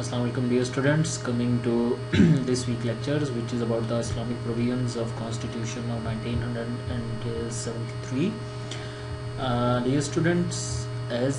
Assalamu alaikum dear students, coming to this week lectures which is about the Islamic provisions of Constitution of 1973. Dear students, as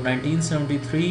1973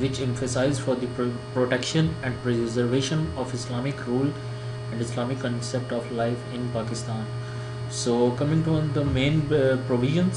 which emphasized for the protection and preservation of Islamic rule and Islamic concept of life in Pakistan. So coming to the main provisions,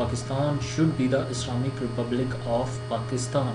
Pakistan should be the Islamic Republic of Pakistan.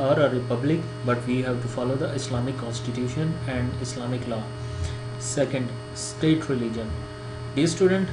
are a republic but we have to follow the Islamic constitution and Islamic law. Second, state religion. Dear student,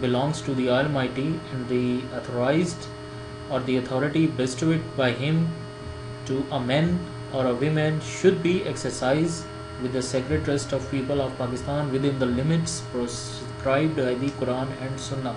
belongs to the Almighty, and the authorized or the authority bestowed by Him to a man or a woman should be exercised with the sacred trust of people of Pakistan within the limits prescribed by the Quran and Sunnah.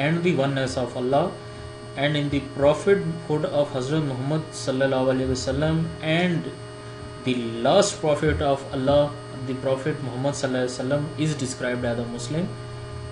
and the oneness of Allah and in the prophethood of Hazrat Muhammad sallallahu alaihi wasallam and the last prophet of Allah, the prophet Muhammad sallallahu alaihi wasallam is described as a Muslim।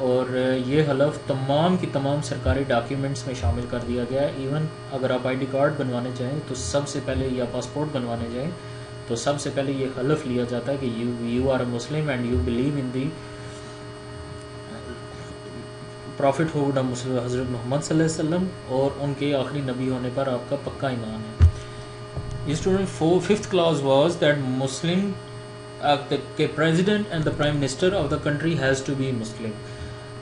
اور یہ حلف تمام کی تمام سرکاری documents میں شامل کر دیا گیا ہے. ایون اگر آپ ID کارڈ بنوانے چاہیں تو سب سے پہلے، یا پاسپورٹ بنوانے جائیں تو سب سے پہلے یہ حلف لیا جاتا ہے کہ you are a Muslim and you believe in the prophet ہو حضرت محمد صلی اللہ علیہ وسلم، اور ان کے آخری نبی ہونے پر آپ کا پکا ایمان ہے. Student fifth class was that Muslim کہ president and the prime minister of the country has to be Muslim.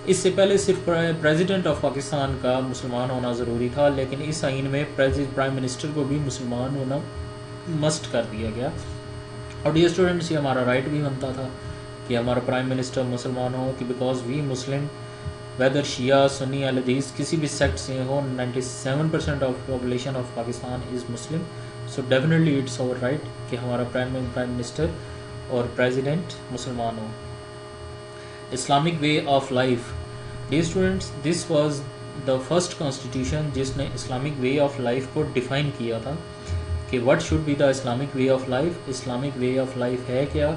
اس سے پہلے صرف پریزیڈنٹ آف پاکستان کا مسلمان ہونا ضروری تھا، لیکن اس آئین میں پرائم منسٹر کو بھی مسلمان ہونا مسٹ کر دیا گیا. اور ڈیئر اسٹوڈنٹس، یہ ہمارا رائٹ بھی بنتا تھا کہ ہمارا پرائم منسٹر مسلمان ہو، کہ بیکاز وی مسلم ویدر شیعہ سنی اہل حدیث کسی بھی سیکٹ سے ہو، 97% of population of Pakistan is Muslim. So definitely it's our right کہ ہمارا پرائم منسٹر اور پریزیڈنٹ مسلمان ہو. Islamic way of life. Dear students, this was the first constitution جس نے اسلامک وے آف لائف کو ڈیفائن کیا تھا کہ what should be the Islamic way of life. Islamic way of life ہے کیا،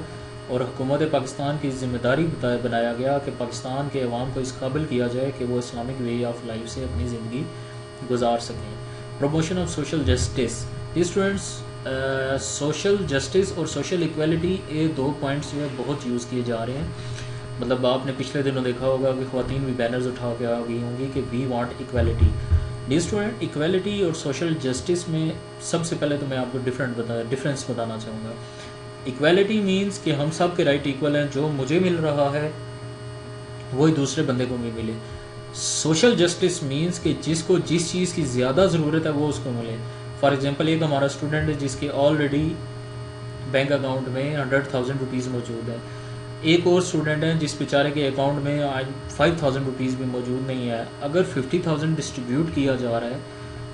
اور حکومت پاکستان کی ذمہ داری بنایا گیا کہ پاکستان کے عوام کو اس قابل کیا جائے کہ وہ اسلامک وے آف لائف سے اپنی زندگی گزار سکیں. Promotion of social justice. Students, social justice اور سوشل ایکویلٹی یہ دو پوائنٹس جو ہے بہت یوز کیے جا رہے ہیں. مطلب آپ نے پچھلے دنوں دیکھا ہوگا کہ خواتین بھی بینرز اٹھا کے آ گئی ہوں گی کہ we want equality. Dear student, equality اور سوشل جسٹس میں سب سے پہلے تو میں آپ کو ڈفرینس بتانا چاہوں گا. ایکویلٹی مینس کہ ہم سب کے رائٹ ایکول ہیں، جو مجھے مل رہا ہے وہی دوسرے بندے کو بھی ملے. سوشل جسٹس مینس کہ جس کو جس چیز کی زیادہ ضرورت ہے وہ اس کو ملے. فار ایگزامپل، ایک ہمارا اسٹوڈنٹ ہے جس کے آلریڈی بینک اکاؤنٹ میں 100,000 روپیز موجود ہے. ایک اور اسٹوڈنٹ ہے جس بیچارے کے اکاؤنٹ میں 5,000 روپیز بھی موجود نہیں ہے. اگر 50,000 ڈسٹریبیوٹ کیا جا رہا ہے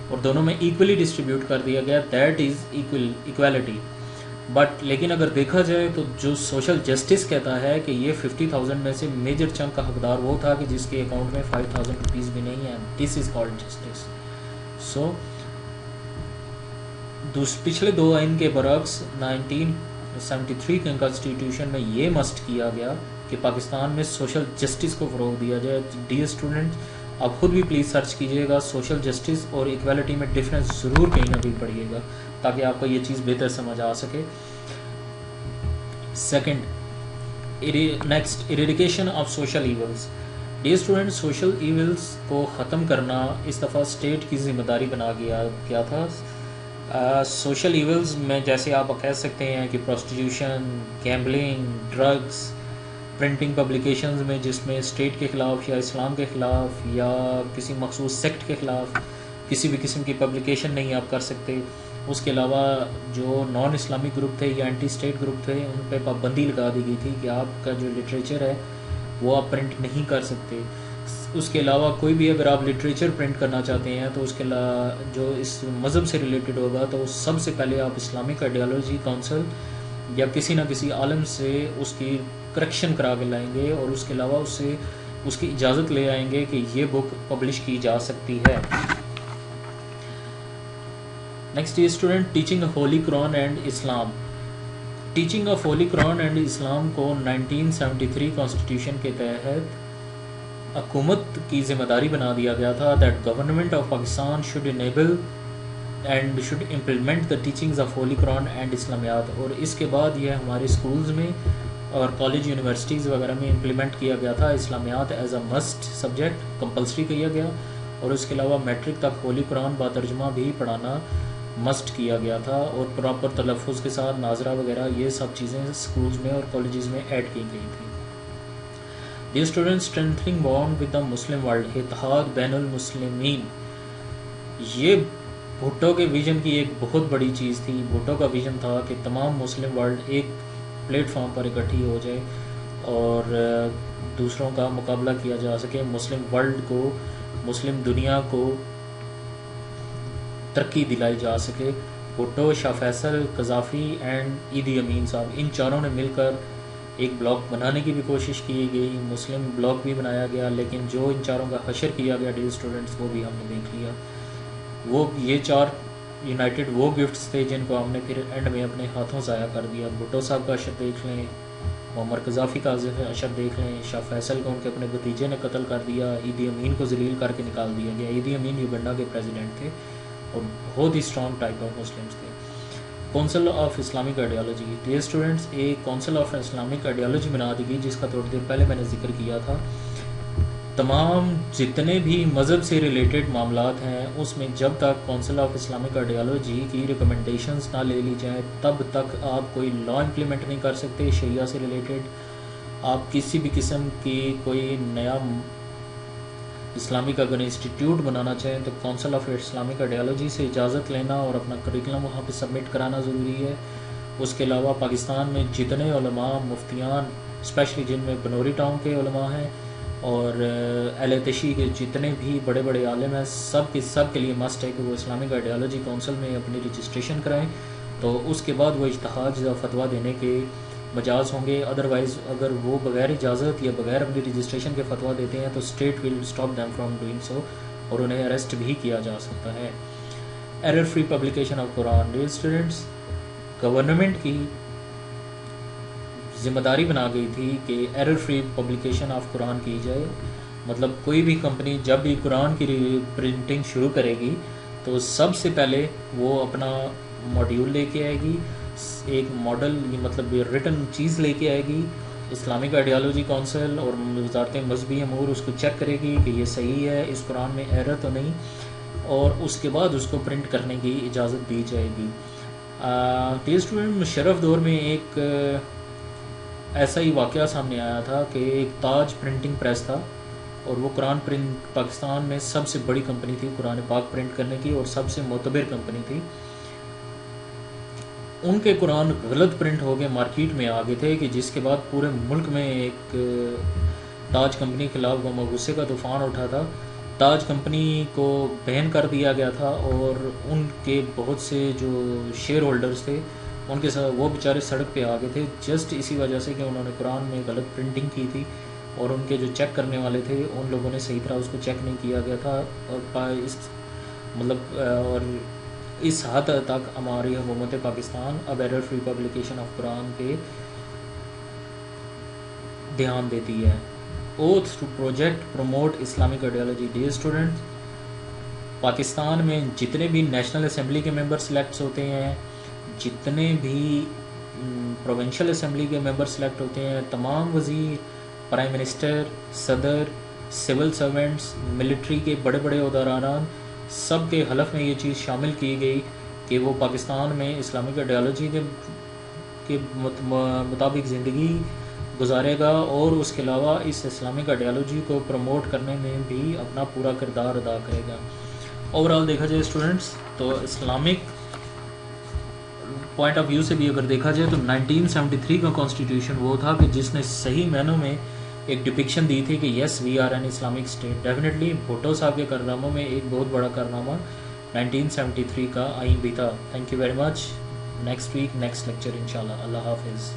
اور دونوں میں ایکولی ڈسٹریبیوٹ کر دیا گیا، دیٹ از ایکویلٹی. بٹ لیکن اگر دیکھا جائے تو جو سوشل جسٹس کہتا ہے کہ یہ 50,000 میں سے میجر چنک کا حقدار وہ تھا کہ جس کے اکاؤنٹ میں 5,000 روپیز بھی نہیں ہیں. دس از کالڈ جسٹس. سو پچھلے دو آئین کے برعکس 1973 کے کانسٹیٹیوشن میں یہ مسٹ کیا گیا کہ پاکستان میں سوشل جسٹس کو فروغ دیا جائے. ڈیئر اسٹوڈنٹ، آپ خود بھی پلیز سرچ کیجئے گا سوشل جسٹس اور ایکویلٹی میں ڈفرینس ضرور کہیں نہ کہیں پڑھیے گا تاکہ آپ کو یہ چیز بہتر سمجھ آ سکے. Second, next, eradication of social evils. Dear student, social evils کو ختم کرنا اس دفعہ اسٹیٹ کی ذمہ داری بنا گیا تھا. سوشل ایولز میں جیسے آپ کہہ سکتے ہیں کہ prostitution, gambling, drugs, printing publications میں جس میں اسٹیٹ کے خلاف یا اسلام کے خلاف یا کسی مخصوص سیکٹ کے خلاف کسی بھی قسم کی پبلیکیشن نہیں آپ کر سکتے. اس کے علاوہ جو نان اسلامک گروپ تھے یا اینٹی اسٹیٹ گروپ تھے ان پہ پابندی لگا دی گئی تھی کہ آپ کا جو لٹریچر ہے وہ آپ پرنٹ نہیں کر سکتے. اس کے علاوہ کوئی بھی اگر آپ لٹریچر پرنٹ کرنا چاہتے ہیں تو اس کے جو اس مذہب سے ریلیٹڈ ہوگا تو سب سے پہلے آپ اسلامک آئیڈیالوجی کونسل یا کسی نہ کسی عالم سے اس کی کریکشن کرا کے لائیں گے، اور اس کے علاوہ اس کی اجازت لے آئیں گے کہ یہ بک پبلش کی جا سکتی ہے. Next student, teaching of holy Quran and Islam. Teaching of holy Quran and Islam کو 1973 کانسٹیٹیوشن کے تحت حکومت کی ذمہ داری بنا دیا گیا تھا that government of Pakistan should enable and should implement the teachings of holy Quran and Islamiat. اور اس کے بعد یہ ہمارے اسکولز میں اور کالج یونیورسٹیز وغیرہ میں امپلیمنٹ کیا گیا تھا. Islamiat as a must subject compulsory کیا گیا، اور اس کے علاوہ میٹرک تک ہولی قرآن با ترجمہ بھی پڑھانا مسٹ کیا گیا تھا، اور پراپر تلفظ کے ساتھ ناظرہ وغیرہ یہ سب چیزیں اسکولز میں اور کالجز میں ایڈ کی گئی تھی. Dear student, strengthening bond with the Muslim world, اتحاد بین المسلمین. یہ بھٹو کے ویژن کی ایک بہت بڑی چیز تھی. بھٹو کا ویژن تھا کہ تمام مسلم ورلڈ ایک پلیٹ فارم پر اکٹھی ہو جائے اور دوسروں کا مقابلہ کیا جا سکے. مسلم ورلڈ کو، مسلم دنیا کو ترقی دلائی جا سکے. بھٹو، شاہ فیصل، قذافی اینڈ ایدی امین صاحب، ان چاروں نے مل کر ایک بلاک بنانے کی بھی کوشش کی گئی. مسلم بلاک بھی بنایا گیا، لیکن جو ان چاروں کا حشر کیا گیا ڈیئر اسٹوڈنٹس وہ بھی ہم نے دیکھ لیا. یہ چار یونائٹڈ وہ گفٹس تھے جن کو ہم نے پھر اینڈ میں اپنے ہاتھوں ضائع کر دیا. بھٹو صاحب کا حشر دیکھ لیں، معمر قذافی کا اشر دیکھ لیں، شاہ فیصل کو ان کے اپنے بھتیجے نے قتل کر دیا، عیدی امین کو ذلیل کر کے نکال دیا گیا۔ عیدی امین یوگنڈا کے پریزیڈنٹ تھے اور بہت ہی اسٹرانگ ٹائپ آف مسلمس تھے۔ Council of Islamic ideology, dear students, ایک کونسل آف اسلامک آئیڈیالوجی بنا دی گئی جس کا تھوڑی دیر پہلے میں نے ذکر کیا تھا۔ تمام جتنے بھی مذہب سے ریلیٹڈ معاملات ہیں اس میں جب تک کونسل آف اسلامک آئیڈیالوجی کی ریکمنڈیشنز نہ لے لی جائیں تب تک آپ کوئی لا امپلیمنٹ نہیں کر سکتے شریعہ سے ریلیٹڈ۔ آپ کسی بھی قسم کی کوئی نیا اسلامک اگر انسٹیٹیوٹ بنانا چاہیں تو کونسل آف اسلامک آئیڈیالوجی سے اجازت لینا اور اپنا کریکلم وہاں پہ سبمٹ کرانا ضروری ہے۔ اس کے علاوہ پاکستان میں جتنے علماء مفتیان اسپیشلی جن میں بنوری ٹاؤن کے علماء ہیں اور اہل تشیع کے جتنے بھی بڑے بڑے عالم ہیں سب کے لیے مسٹ ہے کہ وہ اسلامک آئیڈیالوجی کونسل میں اپنی رجسٹریشن کرائیں، تو اس کے بعد وہ اجتہاد فتویٰ دینے کے مجاز ہوں گے۔ ادروائز اگر وہ بغیر اجازت یا بغیر اپنی رجسٹریشن کے فتویٰ دیتے ہیں تو state will stop them from doing so اور انہیں اریسٹ بھی کیا جا سکتا ہے۔ Error free publication of Quran, dear students, government کی ذمہ داری بنا گئی تھی کہ ایرر فری پبلیکیشن آف قرآن کی جائے، مطلب کوئی بھی کمپنی جب بھی قرآن کی پرنٹنگ شروع کرے گی تو سب سے پہلے وہ اپنا ماڈیول لے کے آئے گی، ایک ماڈل مطلب ریٹن چیز لے کے آئے گی۔ اسلامک آئیڈیالوجی کونسل اور وزارت مذہبی امور اس کو چیک کرے گی کہ یہ صحیح ہے، اس قرآن میں ایرر تو نہیں، اور اس کے بعد اس کو پرنٹ کرنے کی اجازت دی جائے گی۔ ڈیئر اسٹوڈنٹ، مشرف دور میں ایک ایسا ہی واقعہ سامنے آیا تھا کہ ایک تاج پرنٹنگ پریس تھا اور وہ قرآن پرنٹ پاکستان میں سب سے بڑی کمپنی تھی قرآن پاک پرنٹ کرنے کی اور سب سے معتبر کمپنی تھی۔ ان کے قرآن غلط پرنٹ ہو گئے، مارکیٹ میں آ گئے تھے کہ جس کے بعد پورے ملک میں ایک تاج کمپنی کے خلاف غصے کا طوفان اٹھا تھا۔ تاج کمپنی کو بین کر دیا گیا تھا اور ان کے بہت سے جو شیئر ہولڈرز تھے ان کے ساتھ وہ بیچارے سڑک پہ آ گئے تھے جسٹ اسی وجہ سے کہ انہوں نے قرآن میں غلط پرنٹنگ کی تھی اور ان کے جو چیک کرنے والے تھے ان لوگوں نے صحیح طرح اس کو چیک نہیں کیا گیا تھا، اور اس حد تک ہماری حکومت پاکستان اب ایرر فری پبلیکیشن آف قرآن پہ دھیان دیتی ہے۔ Oath to project promote Islamic ideology, dear student, Pakistan میں جتنے بھی نیشنل اسمبلی کے ممبر سلیکٹس ہوتے ہیں، جتنے بھی پروونشل اسمبلی کے ممبر سلیکٹ ہوتے ہیں، تمام وزیر، پرائم منسٹر، صدر، سول سرونٹس، ملٹری کے بڑے بڑے عہدیداران، سب کے حلف میں یہ چیز شامل کی گئی کہ وہ پاکستان میں اسلامک آئیڈیالوجی کے مطابق زندگی گزارے گا اور اس کے علاوہ اس اسلامک آئیڈیالوجی کو پروموٹ کرنے میں بھی اپنا پورا کردار ادا کرے گا۔ اوور آل دیکھا جائے اسٹوڈنٹس تو اسلامک پوائنٹ آف ویو سے بھی اگر دیکھا جائے تو 1973 کا کانسٹیٹیوشن وہ تھا کہ جس نے صحیح معنوں میں ایک ڈپکشن دی تھی کہ yes we are an Islamic state. Definitely Bhutto صاحب کے کارناموں میں ایک بہت بڑا کارنامہ 1973 کا آئین بھی تھا۔ Thank you very much. Next week next lecture انشاءاللہ۔ اللہ حافظ۔